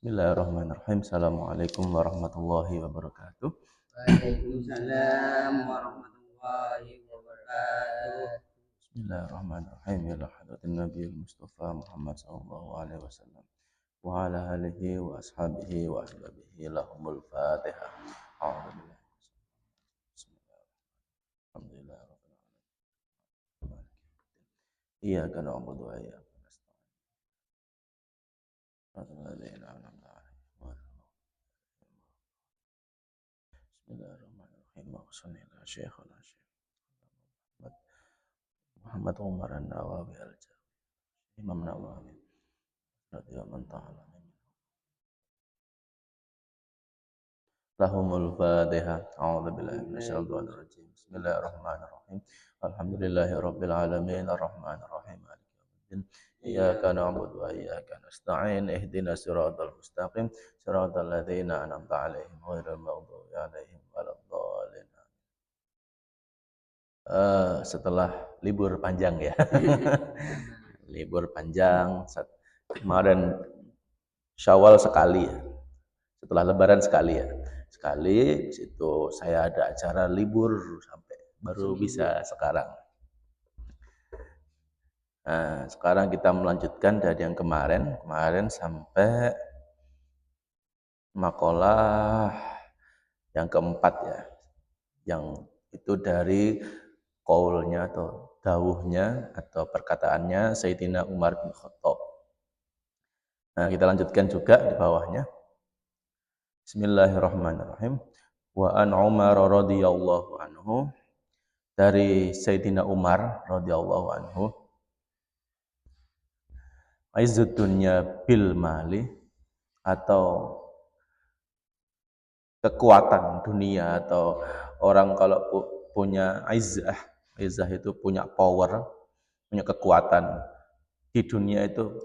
Bismillahirrahmanirrahim. Assalamualaikum warahmatullahi wabarakatuh. Waalaikumsalam warahmatullahi wabarakatuh. Bismillahirrahmanirrahim. Ya hadratin Nabi Mustafa Muhammad sallallahu alaihi wasallam wa ala alihi wa ashabihi wa ahbabihi lahumul Fatihah. A'udzubillahi Bismillahirrahmanirrahim. Iyyaka na'budu wa iyyaka nasta'in. Bismillahirrahmanirrahim. Shalli ala Syekhul Muhammad Umar An-Nawawi Al-Jawi. Imam Nawawi radhiyallahu ta'ala lahumul Fatihah. A'udzubillahi minasyaitonir rajim. Bismillahirrahmanirrahim. Alhamdulillahi rabbil alamin arrahmanir rahim maliki yaumiddin. Iyyaka na'budu wa iyyaka nasta'in. Ihdinas siratal mustaqim. Siratal ladzina an'amta 'alaihim ghairil maghdubi alaihim waladdallin. Setelah libur panjang ya. Libur panjang kemarin Syawal sekali ya. Setelah lebaran sekali ya. Sekali situ saya ada acara libur sampai baru bisa sekarang. Nah, sekarang kita melanjutkan dari yang kemarin sampai makalah yang keempat ya. Yang itu dari qaulnya atau dawuhnya atau perkataannya Sayyidina Umar bin Khattab. Nah, kita lanjutkan juga di bawahnya. Bismillahirrahmanirrahim. Wa an Umar radhiyallahu anhu, dari Sayyidina Umar radhiyallahu anhu, aizzud dunya bil mali, atau kekuatan dunia, atau orang kalau punya izzah itu punya power, punya kekuatan di dunia itu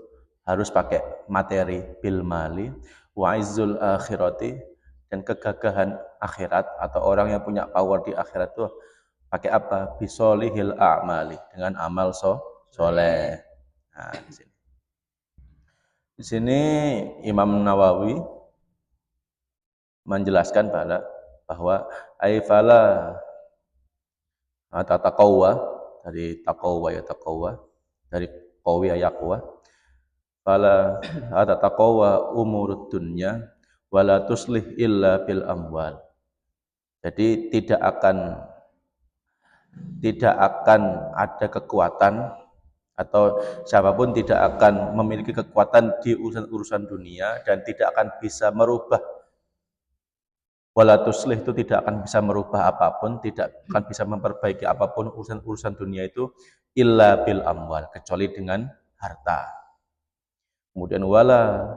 harus pakai materi, bil mali. Wa izzul akhirati, dan kegagahan akhirat atau orang yang punya power di akhirat itu pakai apa? Bisolihil a'mali, dengan amal soleh. Nah, di sini Imam Nawawi menjelaskan bahwa aifala atau taqwa, dari taqwa ya taqwa, dari qawiya yaqwa, fala ada taqwa umurud dunya wala tuslih illa bil amwal. Jadi tidak akan ada kekuatan, atau siapapun tidak akan memiliki kekuatan di urusan dunia dan tidak akan bisa merubah. Wala tuslih itu tidak akan bisa merubah apapun, tidak akan bisa memperbaiki apapun urusan dunia itu illa bil amwal, kecuali dengan harta. Kemudian wala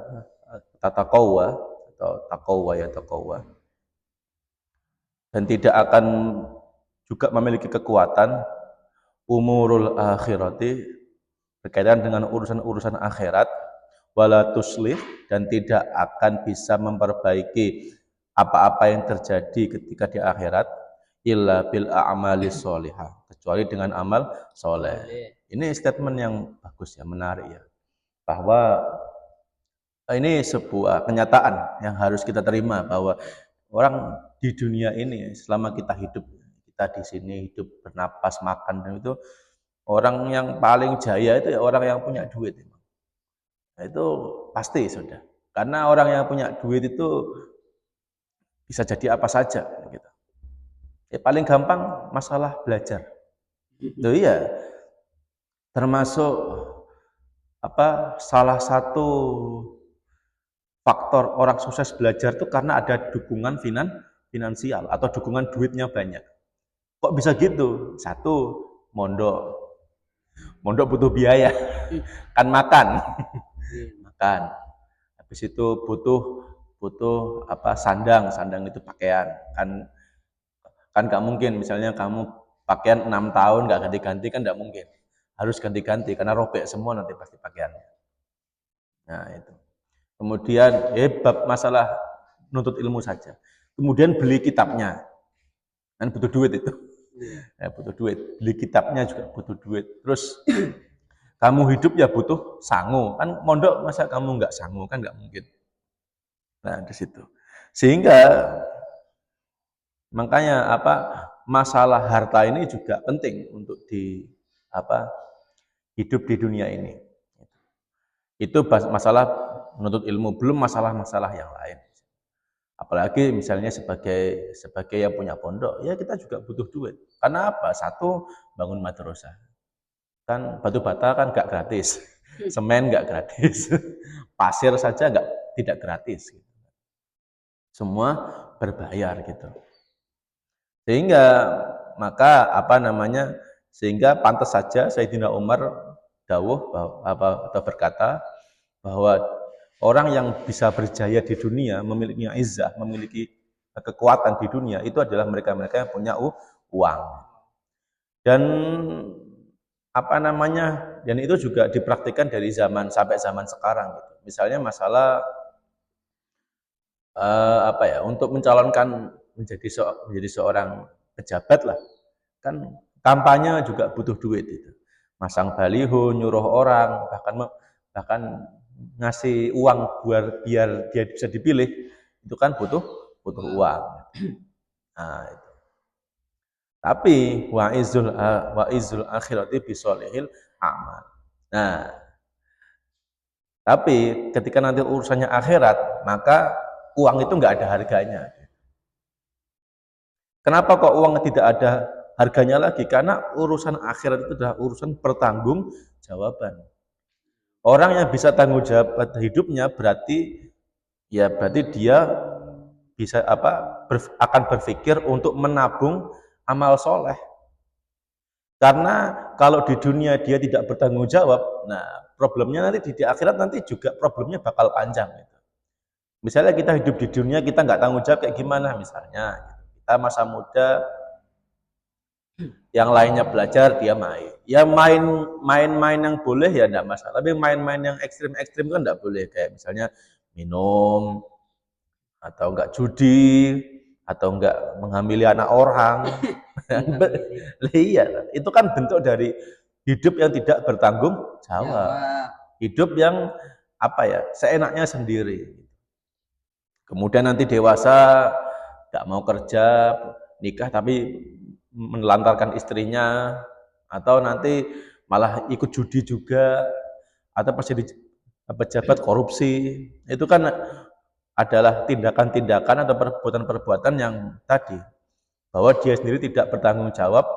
tataqawwa atau taqawwa ya taqawwa, dan tidak akan juga memiliki kekuatan umurul akhirati, berkaitan dengan urusan akhirat, wala tuslih, dan tidak akan bisa memperbaiki apa-apa yang terjadi ketika di akhirat illa bil a'mali sholihah, kecuali dengan amal soleh. Ini statement yang bagus ya, menarik ya, bahwa ini sebuah kenyataan yang harus kita terima, bahwa orang di dunia ini selama kita hidup, kita di sini hidup, bernapas, makan, dan itu orang yang paling jaya itu ya orang yang punya duit. Nah, itu pasti sudah, karena orang yang punya duit itu bisa jadi apa saja gitu. Ya, paling gampang masalah belajar. Itu iya, termasuk salah satu faktor orang sukses belajar itu karena ada dukungan finansial atau dukungan duitnya banyak. Kok bisa gitu? Satu, mondok butuh biaya, kan makan. Habis itu butuh sandang itu pakaian, kan nggak mungkin misalnya kamu pakaian 6 tahun nggak ganti-ganti, kan nggak mungkin, harus ganti-ganti karena robek semua nanti pasti pakaiannya. Nah itu. Kemudian bab masalah nuntut ilmu saja. Kemudian beli kitabnya, kan butuh duit itu. Ya, butuh duit. Beli kitabnya juga butuh duit. Terus kamu hidup ya butuh sangu. Kan mondok masa kamu nggak sangu, kan nggak mungkin. Nah, di situ. Sehingga makanya masalah harta ini juga penting untuk hidup di dunia ini. Itu masalah menuntut ilmu, belum masalah-masalah yang lain. Apalagi misalnya sebagai yang punya pondok, ya kita juga butuh duit. Karena apa? Satu, bangun madrasah. Kan batu bata kan nggak gratis, semen nggak gratis, pasir saja tidak gratis. Semua berbayar gitu. Sehingga sehingga pantas saja Sayyidina Umar dawuh atau berkata bahwa orang yang bisa berjaya di dunia, memiliki izzah, memiliki kekuatan di dunia, itu adalah mereka-mereka yang punya uang. Dan dan itu juga dipraktikkan dari zaman sampai zaman sekarang gitu. Misalnya masalah untuk mencalonkan menjadi seorang pejabat lah, kan kampanye juga butuh duit itu. Masang baliho, nyuruh orang, bahkan ngasih uang biar dia bisa dipilih, itu kan butuh uang. Nah, itu. Tapi wa izul akhirati bisolihil amal. Nah, tapi ketika nanti urusannya akhirat, maka uang itu nggak ada harganya. Kenapa kok uang tidak ada harganya lagi? Karena urusan akhirat itu adalah urusan pertanggung jawaban. Orang yang bisa tanggung jawab hidupnya berarti dia bisa akan berpikir untuk menabung amal soleh. Karena kalau di dunia dia tidak bertanggung jawab, nah problemnya nanti di akhirat nanti juga problemnya bakal panjang. Gitu. Misalnya kita hidup di dunia kita nggak tanggung jawab kayak gimana misalnya, kita masa muda, yang lainnya belajar dia main. Ya main-main yang boleh ya enggak masalah, tapi main-main yang ekstrim-ekstrim kan enggak boleh, kayak misalnya minum atau enggak judi atau enggak menghamili anak orang. Iya, itu kan bentuk dari hidup yang tidak bertanggung jawab. Hidup yang seenaknya sendiri. Kemudian nanti dewasa enggak mau kerja, nikah tapi menelantarkan istrinya, atau nanti malah ikut judi juga, atau pas jadi pejabat korupsi. Itu kan adalah tindakan-tindakan atau perbuatan-perbuatan yang tadi, bahwa dia sendiri tidak bertanggung jawab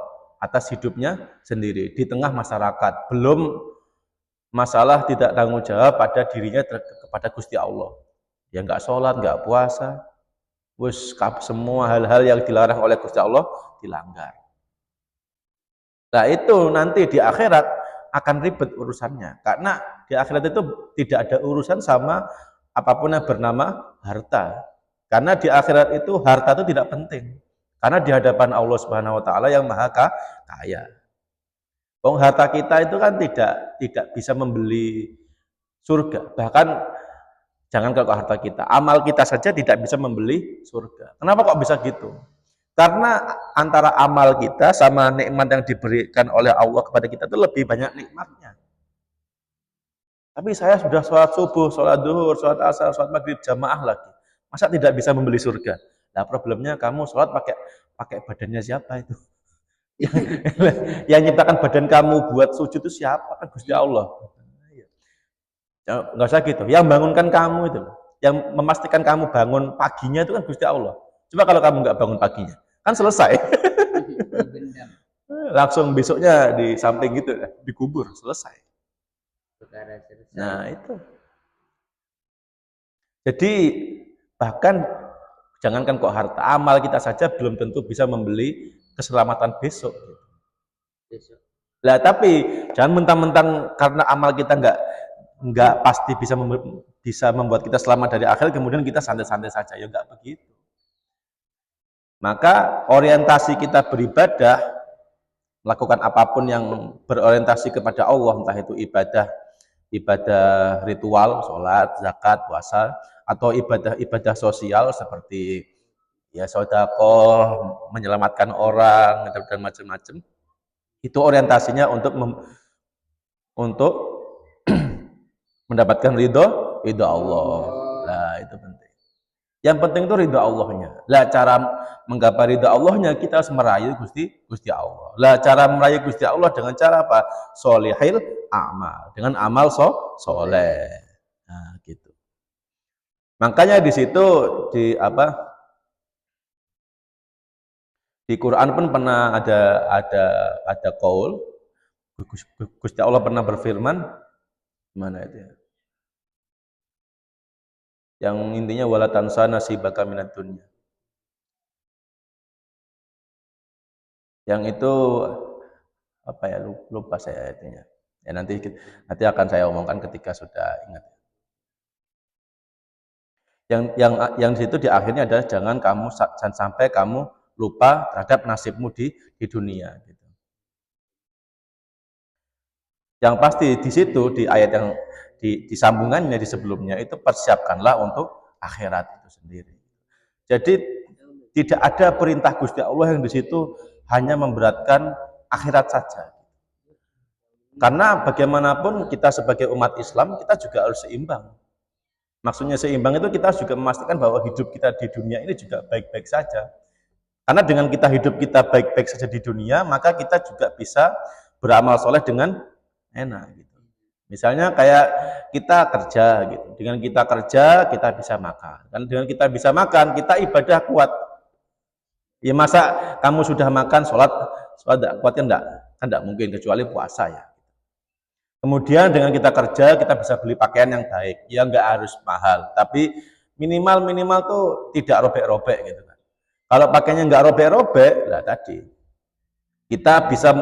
atas hidupnya sendiri di tengah masyarakat. Belum masalah tidak tanggung jawab pada dirinya kepada Gusti Allah. Dia nggak sholat, nggak puasa, semua hal-hal yang dilarang oleh Gusti Allah dilanggar. Nah itu nanti di akhirat akan ribet urusannya, karena di akhirat itu tidak ada urusan sama apapun yang bernama harta. Karena di akhirat itu harta itu tidak penting, karena di hadapan Allah Subhanahu Wa Taala yang maha kaya. Harta kita itu kan tidak bisa membeli surga, bahkan jangan kalau harta kita, amal kita saja tidak bisa membeli surga. Kenapa kok bisa gitu? Karena antara amal kita sama nikmat yang diberikan oleh Allah kepada kita itu lebih banyak nikmatnya. Tapi saya sudah sholat subuh, sholat duhur, sholat asar, sholat maghrib, jamaah lagi. Masa tidak bisa membeli surga? Nah problemnya kamu sholat pakai badannya siapa itu? Yang nyiptakan badan kamu buat sujud itu siapa? Kan Gusti Allah. Nggak usah gitu. Yang bangunkan kamu itu, yang memastikan kamu bangun paginya itu kan Gusti Allah. Coba kalau kamu nggak bangun paginya, kan selesai. Langsung besoknya di samping gitu, dikubur, selesai. Nah itu. Jadi bahkan jangankan kok harta, amal kita saja belum tentu bisa membeli keselamatan besok. Lah tapi jangan mentang-mentang karena amal kita nggak pasti bisa membuat kita selamat dari akhir, kemudian kita santai-santai saja, ya nggak begitu. Maka orientasi kita beribadah, melakukan apapun yang berorientasi kepada Allah, entah itu ibadah ritual, sholat, zakat, puasa, atau ibadah sosial seperti ya sedekah, menyelamatkan orang dan macam-macam. Itu orientasinya untuk mendapatkan ridho Allah. Nah, itu penting. Yang penting itu ridha Allahnya. Lah cara menggapai ridha Allahnya kita harus merayu Gusti Allah. Lah cara merayu Gusti Allah dengan cara apa? Sholihil amal, dengan amal soleh. Nah, gitu. Makanya di situ di apa? Di Quran pun pernah ada qaul Gusti Allah pernah berfirman, mana itu ya? Yang intinya wala tansa nasibaka minad dunya. Yang itu apa ya, lupa saya ayatnya. Ya nanti akan saya omongkan ketika sudah ingat. Yang di situ di akhirnya adalah jangan sampai kamu lupa terhadap nasibmu di dunia gitu. Yang pasti di situ di ayat yang di sambungannya di sebelumnya itu persiapkanlah untuk akhirat itu sendiri. Jadi tidak ada perintah Gusti Allah yang di situ hanya memberatkan akhirat saja. Karena bagaimanapun kita sebagai umat Islam kita juga harus seimbang. Maksudnya seimbang itu kita juga memastikan bahwa hidup kita di dunia ini juga baik-baik saja. Karena dengan hidup kita baik-baik saja di dunia, maka kita juga bisa beramal soleh dengan enak gitu. Misalnya kayak kita kerja gitu. Dengan kita kerja kita bisa makan. Dan dengan kita bisa makan, kita ibadah kuat. Ya masa kamu sudah makan sholat enggak kuat kan enggak? Kan enggak mungkin kecuali puasa ya. Kemudian dengan kita kerja kita bisa beli pakaian yang baik. Ya enggak harus mahal, tapi minimal tuh tidak robek-robek gitu kan. Kalau pakainya enggak robek-robek, lah tadi kita bisa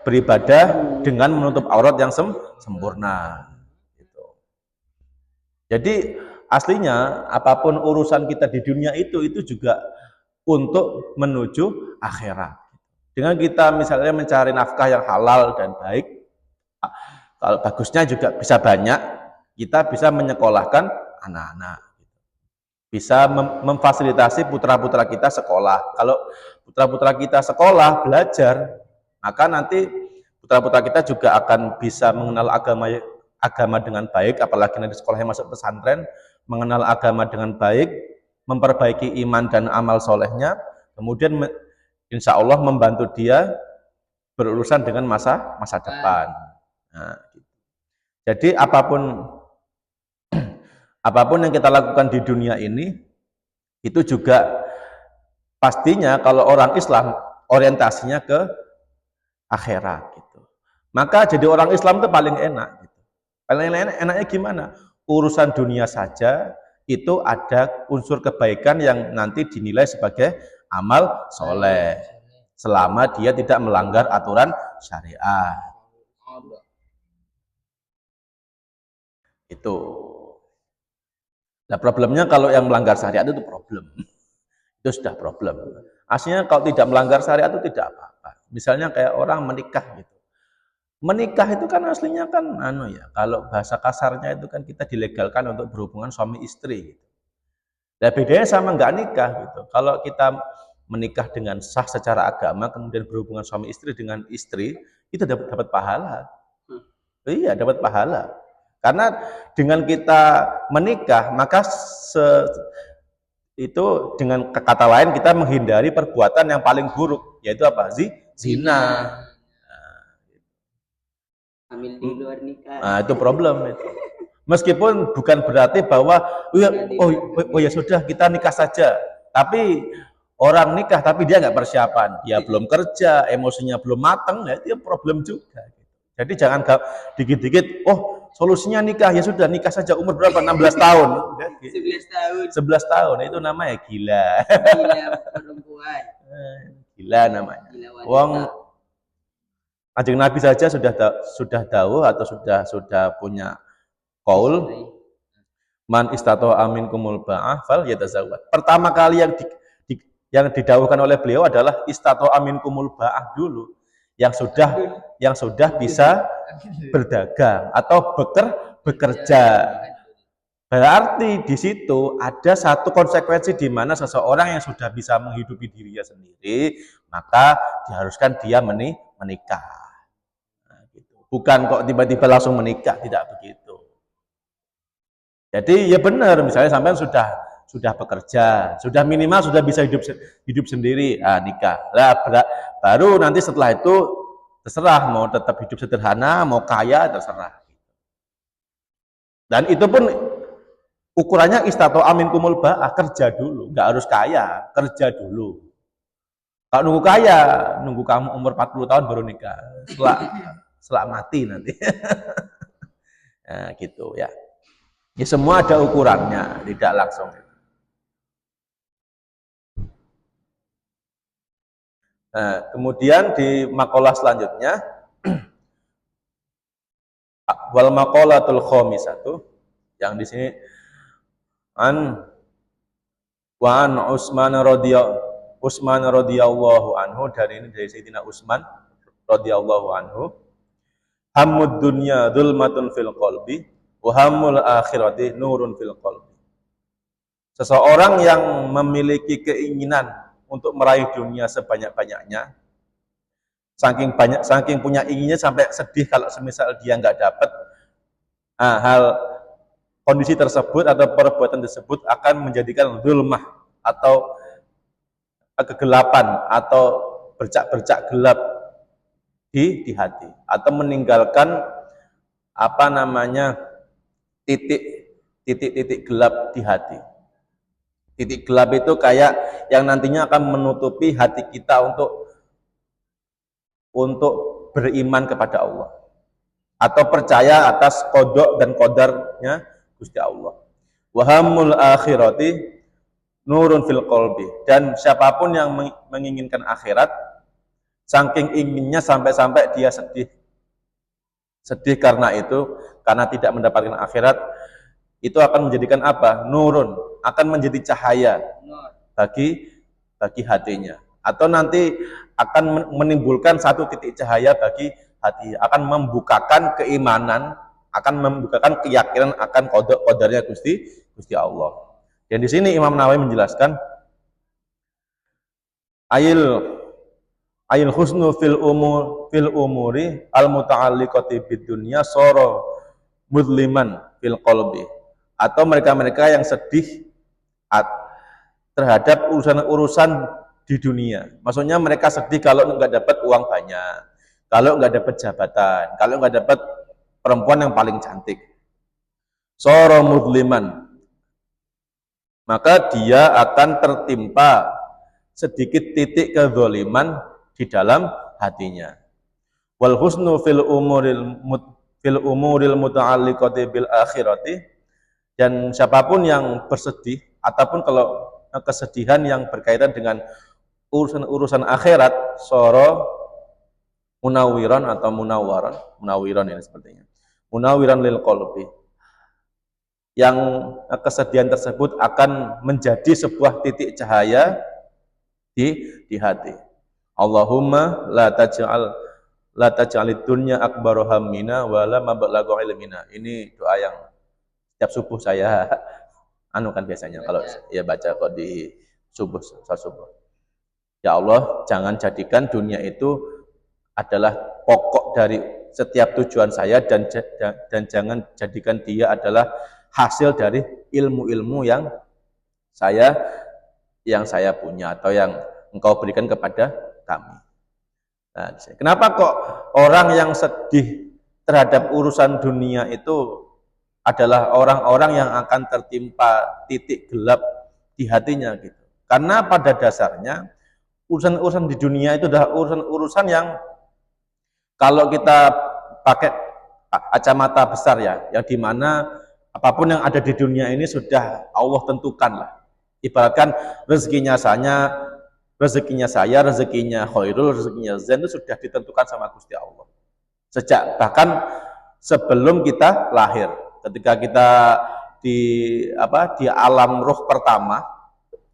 beribadah dengan menutup aurat yang sempurna gitu. Jadi aslinya apapun urusan kita di dunia itu juga untuk menuju akhirat. Dengan kita misalnya mencari nafkah yang halal dan baik, kalau bagusnya juga bisa banyak, kita bisa menyekolahkan anak-anak. Bisa memfasilitasi putra-putra kita sekolah. Kalau putra-putra kita sekolah, belajar, maka nanti putra-putra kita juga akan bisa mengenal agama dengan baik, apalagi nanti sekolahnya masuk pesantren, mengenal agama dengan baik, memperbaiki iman dan amal solehnya, kemudian insya Allah membantu dia berurusan dengan masa depan. Nah, gitu. Jadi apapun yang kita lakukan di dunia ini, itu juga pastinya kalau orang Islam orientasinya ke akhirat gitu. Maka jadi orang Islam itu paling enak gitu. Paling enaknya gimana? Urusan dunia saja itu ada unsur kebaikan yang nanti dinilai sebagai amal soleh selama dia tidak melanggar aturan syariat. Itu. Nah problemnya kalau yang melanggar syariat itu problem. Itu sudah problem. Aslinya kalau tidak melanggar syariat itu tidak apa-apa. Misalnya kayak orang menikah gitu. Menikah itu kan aslinya kan kalau bahasa kasarnya itu kan kita dilegalkan untuk berhubungan suami istri gitu. Nah bedanya sama nggak nikah gitu. Kalau kita menikah dengan sah secara agama kemudian berhubungan suami istri dengan istri itu dapat pahala. Iya, dapat pahala. Karena dengan kita menikah maka itu dengan kata lain kita menghindari perbuatan yang paling buruk, yaitu apa? Zina. Hamil di luar nikah. Nah, itu problem itu. Meskipun bukan berarti bahwa ya sudah kita nikah saja. Tapi orang nikah tapi dia nggak persiapan, dia belum kerja, emosinya belum matang, ya itu problem juga. Jadi jangan dikit-dikit, solusinya nikah, ya sudah nikah saja umur berapa? 16 tahun. 11 tahun. 11 tahun itu namanya gila. Gila perempuan. Gila namanya. Wong Kanjeng Nabi saja sudah tahu atau sudah punya qaul man istata'a minkumul ba'ah fal yatazawwaj. Pertama kali yang didawuhkan oleh beliau adalah istata'a minkumul ba'ah dulu. Yang sudah bisa berdagang atau bekerja. Berarti di situ ada satu konsekuensi di mana seseorang yang sudah bisa menghidupi dirinya sendiri, maka diharuskan dia menikah. Bukan kok tiba-tiba langsung menikah, tidak begitu. Jadi ya benar, misalnya sampai sudah sudah bekerja, sudah minimal sudah bisa hidup sendiri, nikah. Lah baru nanti setelah itu terserah mau tetap hidup sederhana, mau kaya terserah. Dan itu pun ukurannya istato'a minkumul ba'ah, kerja dulu, nggak harus kaya, kerja dulu. Kalau nunggu kaya, nunggu kamu umur 40 tahun baru nikah, setelah mati nanti. Nah, gitu ya. Ya semua ada ukurannya, tidak langsung. Nah, kemudian di makalah selanjutnya, wal maqalatul khamisatu, yang di sini an Utsman radhiyallahu anhu, dari Sayyidina Utsman radhiyallahu anhu, hammud dunya dzulmatun fil qalbi wa hammul akhirati nurun fil qalbi. Seseorang yang memiliki keinginan untuk meraih dunia sebanyak-banyaknya, saking punya inginnya sampai sedih kalau semisal dia nggak dapat, hal kondisi tersebut atau perbuatan tersebut akan menjadikan zulmah atau kegelapan atau bercak-bercak gelap di hati, atau meninggalkan titik-titik gelap di hati. Titik gelap itu kayak yang nantinya akan menutupi hati kita untuk beriman kepada Allah atau percaya atas qada dan qadarnya Gusti Allah. Wahamul akhirati nurun fil qalbi, dan siapapun yang menginginkan akhirat, saking inginnya sampai-sampai dia sedih karena tidak mendapatkan akhirat, itu akan menjadikan apa? Nurun, akan menjadi cahaya bagi hatinya, atau nanti akan menimbulkan satu titik cahaya bagi hati, akan membukakan keimanan, akan membukakan keyakinan akan qadarnya Gusti Allah. Dan di sini Imam Nawawi menjelaskan ayil husnu fil umuri al muta'alliqati bid dunya sara mudliman fil qalbi, atau mereka-mereka yang sedih terhadap urusan-urusan di dunia. Maksudnya mereka sedih kalau nggak dapat uang banyak, kalau nggak dapat jabatan, kalau nggak dapat perempuan yang paling cantik. Sara mudliman, maka dia akan tertimpa sedikit titik kezaliman di dalam hatinya. Wal husnu fil umuril muta'alliqati bil akhirati, dan siapapun yang bersedih ataupun kalau kesedihan yang berkaitan dengan urusan akhirat, soro munawiran atau munawiran ini sepertinya. Munawiran lil qalbi, yang kesedihan tersebut akan menjadi sebuah titik cahaya di hati. Allahumma la taj'alid dunya akbaru hammina wa la mablagha ilmina. Ini doa yang setiap subuh saya anukan biasanya kalau ya baca kok di salat subuh. Ya Allah, jangan jadikan dunia itu adalah pokok dari setiap tujuan saya, dan jangan jadikan dia adalah hasil dari ilmu-ilmu yang saya punya atau yang Engkau berikan kepada kami. Nah, kenapa kok orang yang sedih terhadap urusan dunia itu adalah orang-orang yang akan tertimpa titik gelap di hatinya gitu? Karena pada dasarnya urusan-urusan di dunia itu adalah urusan-urusan yang kalau kita pakai kacamata besar ya, yang dimana apapun yang ada di dunia ini sudah Allah tentukan lah. Ibaratkan rezekinya saya, rezekinya Khairul, rezekinya Zain itu sudah ditentukan sama Gusti Allah. Sejak bahkan sebelum kita lahir, ketika kita di alam roh pertama,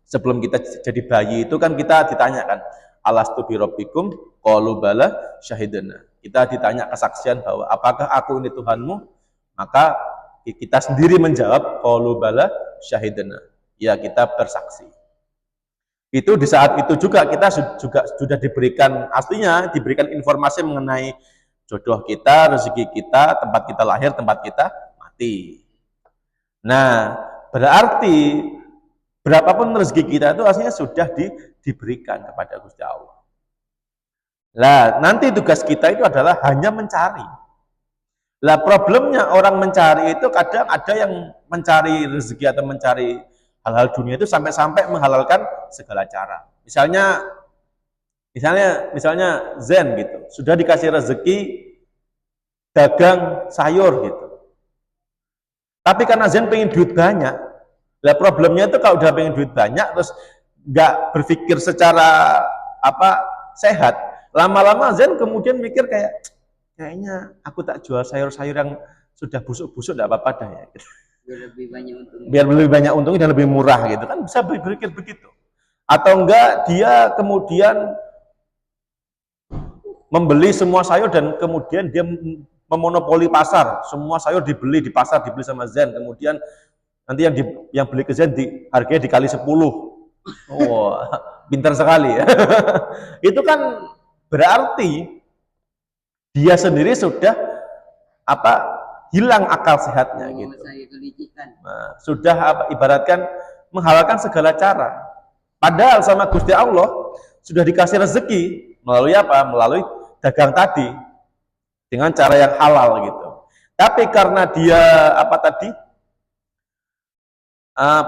sebelum kita jadi bayi itu kan kita ditanyakan, alastu bi rabbikum qalu bala syahidana. Kita ditanya kesaksian bahwa apakah aku ini Tuhanmu? Maka kita sendiri menjawab qalu bala syahidana. Ya, kita bersaksi. Itu di saat itu juga kita juga sudah diberikan informasi mengenai jodoh kita, rezeki kita, tempat kita lahir, tempat kita mati. Nah, berarti Berapapun rezeki kita itu aslinya sudah diberikan kepada Gusti Allah. Lah, nanti tugas kita itu adalah hanya mencari. Lah, problemnya orang mencari itu kadang ada yang mencari rezeki atau mencari hal-hal dunia itu sampai-sampai menghalalkan segala cara. Misalnya Zen gitu, sudah dikasih rezeki dagang sayur gitu. Tapi karena Zen pengen duit banyak, lah problemnya itu kalau udah pengen duit banyak terus nggak berpikir secara sehat, lama-lama Zen kemudian mikir kayaknya aku tak jual sayur-sayur yang sudah busuk-busuk, nggak apa-apa dah ya. Gitu. Biar lebih banyak untungnya. Biar lebih banyak untungnya dan lebih murah gitu kan, bisa berpikir begitu. Atau enggak dia kemudian membeli semua sayur dan kemudian dia memonopoli pasar, semua sayur dibeli di pasar, dibeli sama Zen, kemudian nanti yang beli ke Zen harganya dikali 10. Wah, pintar sekali ya. Itu kan berarti dia sendiri sudah hilang akal sehatnya gitu. Nah, sudah ibaratkan menghalalkan segala cara. Padahal sama Gusti Allah sudah dikasih rezeki melalui apa? Melalui dagang tadi dengan cara yang halal gitu. Tapi karena dia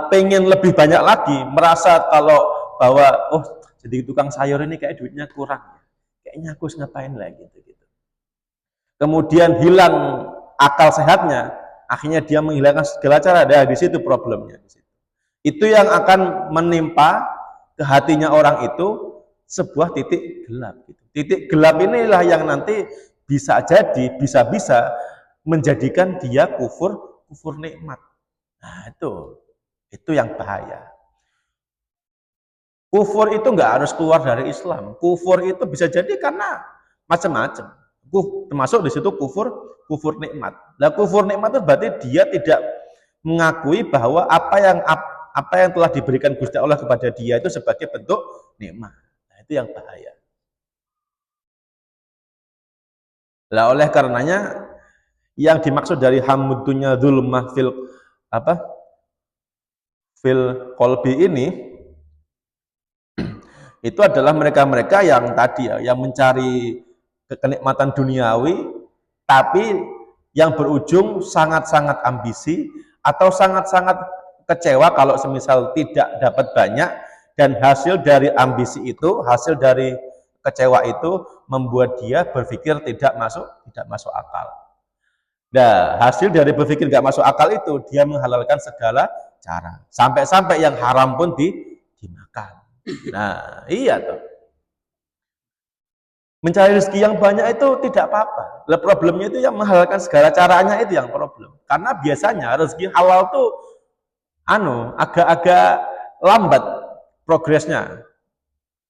pengen lebih banyak lagi, merasa bahwa jadi tukang sayur ini kayak duitnya kurang, kayaknya aku harus ngapain lagi gitu. Kemudian hilang akal sehatnya, akhirnya dia menghilangkan segala cara. Di situ problemnya. Itu yang akan menimpa ke hatinya orang itu sebuah titik gelap. Gitu. Titik gelap inilah yang nanti bisa menjadikan dia kufur nikmat. Nah, itu yang bahaya. Kufur itu nggak harus keluar dari Islam. Kufur itu bisa jadi karena macam-macam. Termasuk di situ kufur nikmat. Nah, kufur nikmat itu berarti dia tidak mengakui bahwa apa yang telah diberikan Gusti Allah kepada dia itu sebagai bentuk nikmat. Nah, itu yang bahaya. Lah, oleh karenanya yang dimaksud dari hamudunya zulmah fil qalbi ini itu adalah mereka-mereka yang tadi yang mencari kenikmatan duniawi tapi yang berujung sangat-sangat ambisi atau sangat-sangat kecewa kalau semisal tidak dapat banyak, dan hasil dari ambisi itu, hasil dari kecewa itu membuat dia berpikir tidak masuk akal. Nah, hasil dari berpikir tidak masuk akal itu dia menghalalkan segala cara, sampai-sampai yang haram pun dimakan. Nah, iya tuh. Mencari rezeki yang banyak itu tidak apa-apa. Problemnya itu yang menghalalkan segala caranya itu yang problem. Karena biasanya rezeki halal tuh agak-agak lambat progresnya.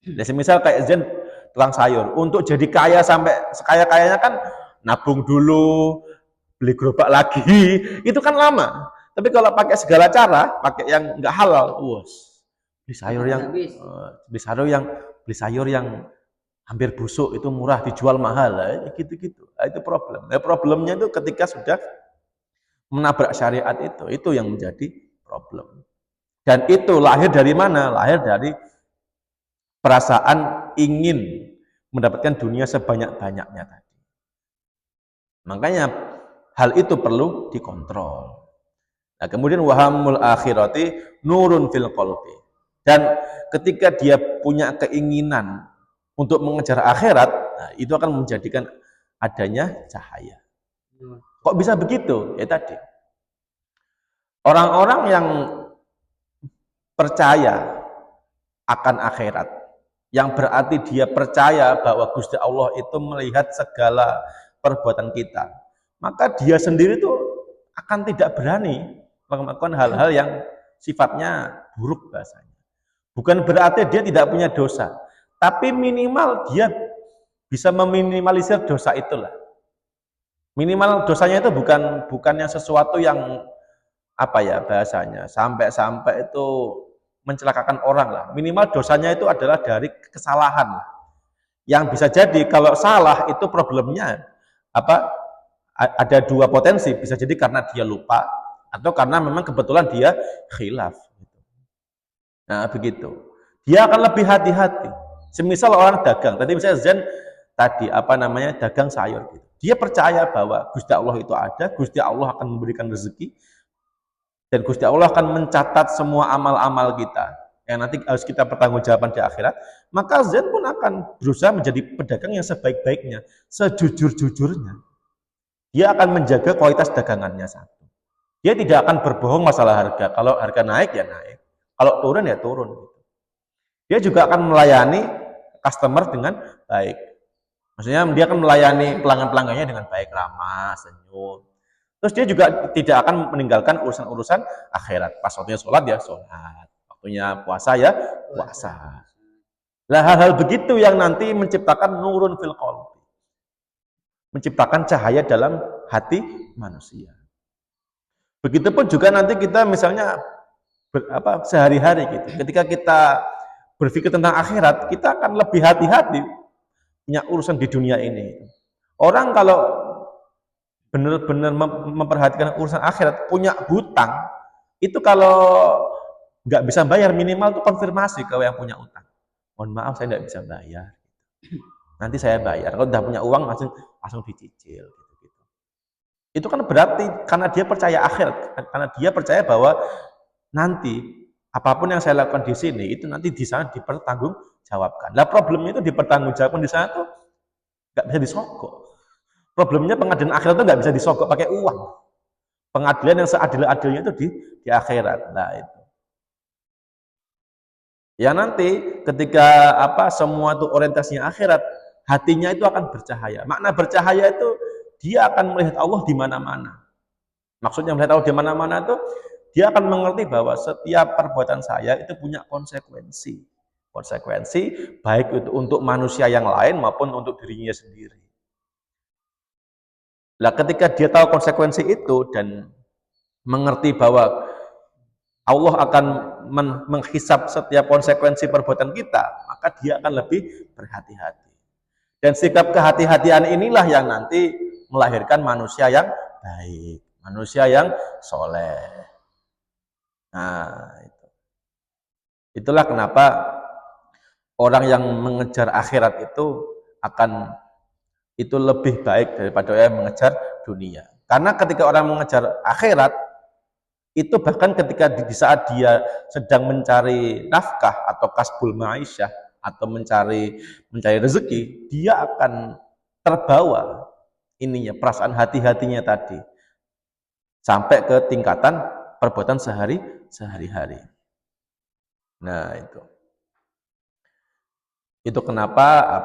Jadi misal kayak Zen tukang sayur, untuk jadi kaya sampai sekaya-kayanya kan nabung dulu, beli gerobak lagi, itu kan lama. Tapi kalau pakai segala cara, pakai yang enggak halal, beli sayur yang hampir busuk itu murah, dijual mahal, gitu-gitu. Itu problem. Problemnya itu ketika sudah menabrak syariat itu yang menjadi problem. Dan itu lahir dari mana? Lahir dari perasaan ingin mendapatkan dunia sebanyak-banyaknya tadi. Makanya hal itu perlu dikontrol. Nah, kemudian wahamul akhirati nurun fil qalbi. Dan ketika dia punya keinginan untuk mengejar akhirat, nah, itu akan menjadikan adanya cahaya. Kok bisa begitu? Ya tadi. Orang-orang yang percaya akan akhirat, yang berarti dia percaya bahwa Gusti Allah itu melihat segala perbuatan kita, maka dia sendiri tuh akan tidak berani melakukan hal-hal yang sifatnya buruk bahasanya. Bukan berarti dia tidak punya dosa, tapi minimal dia bisa meminimalisir dosa itulah. Minimal dosanya itu bukan yang sesuatu yang bahasanya sampai itu mencelakakan orang lah. Minimal dosanya itu adalah dari kesalahan lah. Yang bisa jadi kalau salah itu problemnya ada dua potensi, bisa jadi karena dia lupa atau karena memang kebetulan dia khilaf. Nah, begitu. Dia akan lebih hati-hati. Semisal orang dagang, tadi misalnya Zen tadi dagang sayur gitu. Dia percaya bahwa Gusti Allah itu ada, Gusti Allah akan memberikan rezeki, dan Gusti Allah akan mencatat semua amal-amal kita yang nanti harus kita pertanggungjawaban di akhirat. Maka Zen pun akan berusaha menjadi pedagang yang sebaik-baiknya, sejujur-jujurnya. Dia akan menjaga kualitas dagangannya satu. Dia tidak akan berbohong masalah harga. Kalau harga naik ya naik, kalau turun ya turun. Dia juga akan melayani customer dengan baik. Maksudnya dia akan melayani pelanggan-pelanggannya dengan baik, ramah, senyum. Terus dia juga tidak akan meninggalkan urusan-urusan akhirat. Pas waktunya sholat ya sholat, waktunya puasa ya puasa. Nah, hal-hal begitu yang nanti menciptakan nurun fil qalbi, menciptakan cahaya dalam hati manusia. Begitupun juga nanti kita misalnya sehari-hari gitu. Ketika kita berpikir tentang akhirat, kita akan lebih hati-hati punya urusan di dunia ini. Orang kalau benar-benar memperhatikan urusan akhirat, punya hutang, itu kalau nggak bisa bayar minimal tuh konfirmasi ke yang punya utang. Mohon maaf saya nggak bisa bayar. Nanti saya bayar. Kalau udah punya uang langsung dicicil. Gitu. Itu kan berarti karena dia percaya akhirat, karena dia percaya bahwa nanti apapun yang saya lakukan di sini itu nanti di sana dipertanggungjawabkan. Nah problemnya itu dipertanggungjawabkan di sana tuh nggak bisa disogok. Problemnya pengadilan akhirat itu nggak bisa disogok pakai uang. Pengadilan yang seadil-adilnya itu di akhirat. Nah itu. Ya nanti ketika semua itu orientasinya akhirat, hatinya itu akan bercahaya. Makna bercahaya itu dia akan melihat Allah di mana-mana. Maksudnya melihat Allah di mana-mana itu dia akan mengerti bahwa setiap perbuatan saya itu punya konsekuensi. Konsekuensi baik itu untuk manusia yang lain maupun untuk dirinya sendiri. Nah, ketika dia tahu konsekuensi itu dan mengerti bahwa Allah akan menghisap setiap konsekuensi perbuatan kita, maka dia akan lebih berhati-hati. Dan sikap kehati-hatian inilah yang nanti melahirkan manusia yang baik, manusia yang soleh. Nah, itulah kenapa orang yang mengejar akhirat itu lebih baik daripada yang mengejar dunia. Karena ketika orang mengejar akhirat, itu bahkan ketika di saat dia sedang mencari nafkah atau kasbul ma'isyah atau mencari rezeki, dia akan terbawa perasaan hati-hatinya tadi sampai ke tingkatan perbuatan sehari-hari. Nah, itu kenapa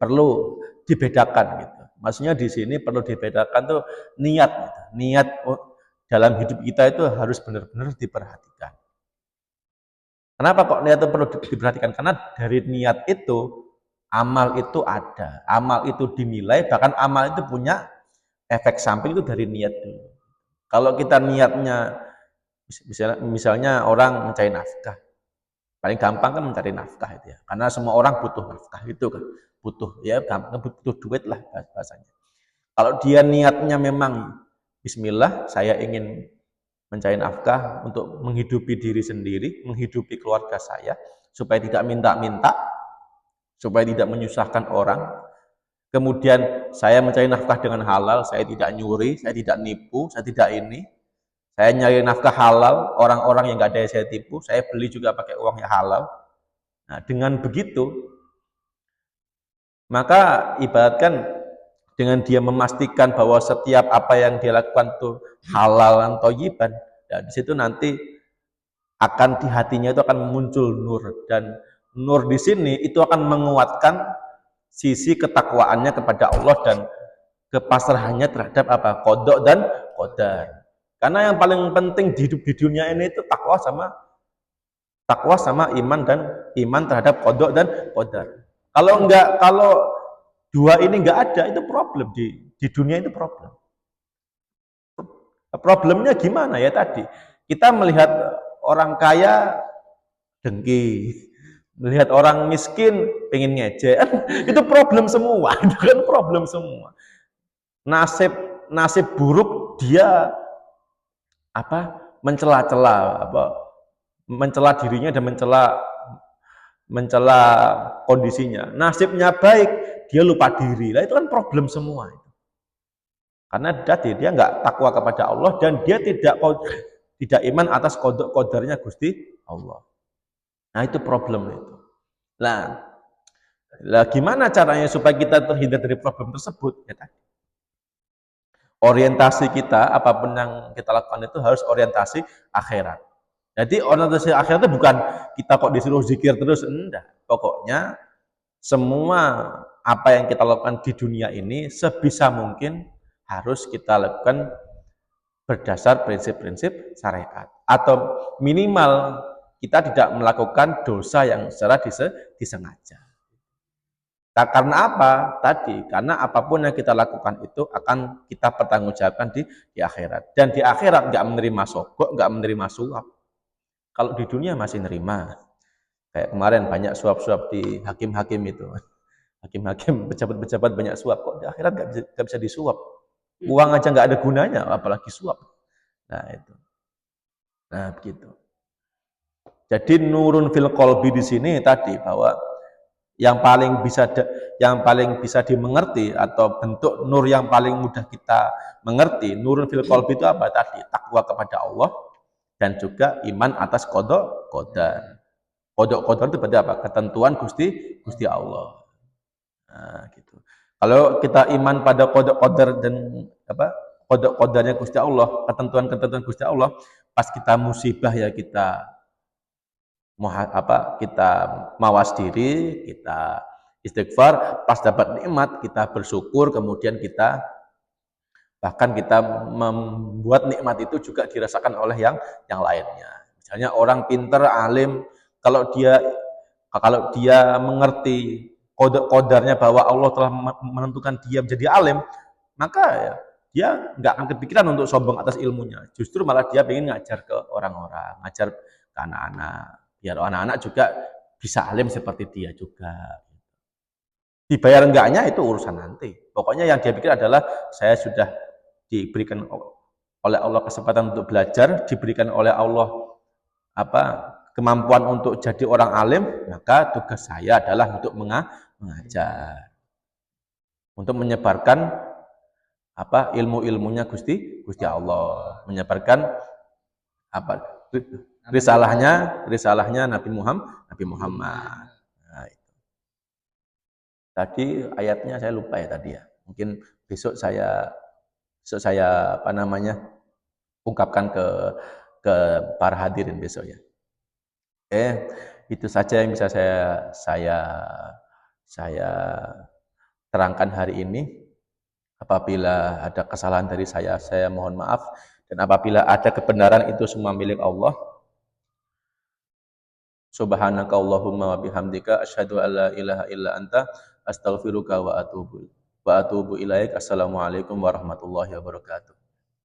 perlu dibedakan gitu. Maksudnya di sini perlu dibedakan tuh niat gitu. Niat dalam hidup kita itu harus benar-benar diperhatikan. Kenapa kok niat itu perlu diperhatikan? Karena dari niat itu amal itu ada, amal itu dinilai, bahkan amal itu punya efek samping itu dari niat dulu. Kalau kita niatnya misalnya orang mencari nafkah, paling gampang kan mencari nafkah itu ya, karena semua orang butuh nafkah itu kan, butuh duit lah bahasanya. Kalau dia niatnya memang Bismillah, saya ingin mencari nafkah untuk menghidupi diri sendiri, menghidupi keluarga saya, supaya tidak minta-minta, supaya tidak menyusahkan orang. Kemudian saya mencari nafkah dengan halal, saya tidak nyuri, saya tidak nipu, saya tidak ini. Saya nyari nafkah halal, orang-orang yang nggak ada yang saya tipu, saya beli juga pakai uang yang halal. Nah, dengan begitu, maka ibaratkan dengan dia memastikan bahwa setiap apa yang dia lakukan itu halal dan thayyiban, dan di situ nanti akan di hatinya itu akan muncul nur, dan nur di sini itu akan menguatkan sisi ketakwaannya kepada Allah dan kepasrahannya terhadap qada dan qadar. Karena yang paling penting di hidup di dunia ini itu takwa sama iman terhadap qada dan qadar. Kalau dua ini enggak ada, itu problem di dunia, itu problem. Problemnya gimana ya tadi? Kita melihat orang kaya dengki, melihat orang miskin pengen ngejek, itu problem semua, itu kan problem semua. Nasib buruk dia mencela-cela, mencela dirinya dan mencela kondisinya. Nasibnya baik, dia lupa diri. Lah itu kan problem semua. Karena dia nggak takwa kepada Allah dan dia tidak iman atas qadarnya Gusti Allah. Nah itu problem itu. Lah gimana caranya supaya kita terhindar dari problem tersebut? Ya, orientasi kita, apapun yang kita lakukan itu harus orientasi akhirat. Jadi orientasi akhirat itu bukan kita kok disuruh zikir terus, enggak. Pokoknya semua apa yang kita lakukan di dunia ini sebisa mungkin harus kita lakukan berdasar prinsip-prinsip syariat. Atau minimal kita tidak melakukan dosa yang secara disengaja. Nah, karena apa? Tadi, karena apapun yang kita lakukan itu akan kita pertanggungjawabkan di akhirat. Dan di akhirat nggak menerima sogok, nggak menerima suap. Kalau di dunia masih nerima. Kayak kemarin banyak suap-suap di hakim-hakim itu. Hakim-hakim, pejabat-pejabat banyak suap. Kok di akhirat nggak bisa disuap? Uang aja nggak ada gunanya, apalagi suap. Nah itu. Nah begitu. Jadi nurun fil qalbi di sini tadi bahwa yang paling bisa dimengerti atau bentuk nur yang paling mudah kita mengerti, nurun fil qalbi itu apa tadi? Takwa kepada Allah dan juga iman atas qada qadar. Qada qadar itu berarti apa? Ketentuan Gusti Allah. Nah, gitu. Kalau kita iman pada qada qadar dan qada qadarnya Gusti Allah, ketentuan-ketentuan Gusti Allah, pas kita musibah ya kita kita mawas diri, kita istighfar, pas dapat nikmat kita bersyukur, kemudian kita bahkan kita membuat nikmat itu juga dirasakan oleh yang lainnya. Misalnya orang pinter, alim, kalau dia mengerti qadarnya bahwa Allah telah menentukan dia menjadi alim, maka ya, dia nggak akan kepikiran untuk sombong atas ilmunya. Justru malah dia ingin ngajar ke orang-orang, ngajar ke anak-anak, biar anak-anak juga bisa alim seperti dia juga. Dibayar enggaknya itu urusan nanti. Pokoknya yang dia pikir adalah saya sudah diberikan oleh Allah kesempatan untuk belajar, diberikan oleh Allah kemampuan untuk jadi orang alim, maka tugas saya adalah untuk mengajar, untuk menyebarkan ilmu-ilmunya Gusti Allah, menyebarkan risalahnya Nabi Muhammad. Nah, itu. Tadi ayatnya saya lupa ya tadi ya. Mungkin besok saya ungkapkan ke para hadirin besok ya. Itu saja yang bisa saya terangkan hari ini. Apabila ada kesalahan dari saya mohon maaf. Dan apabila ada kebenaran itu semua milik Allah. Subhanaka Allahumma wa bihamdika asyhadu an la ilaha illa anta astaghfiruka wa atubu ilaik. Assalamualaikum warahmatullahi wabarakatuh.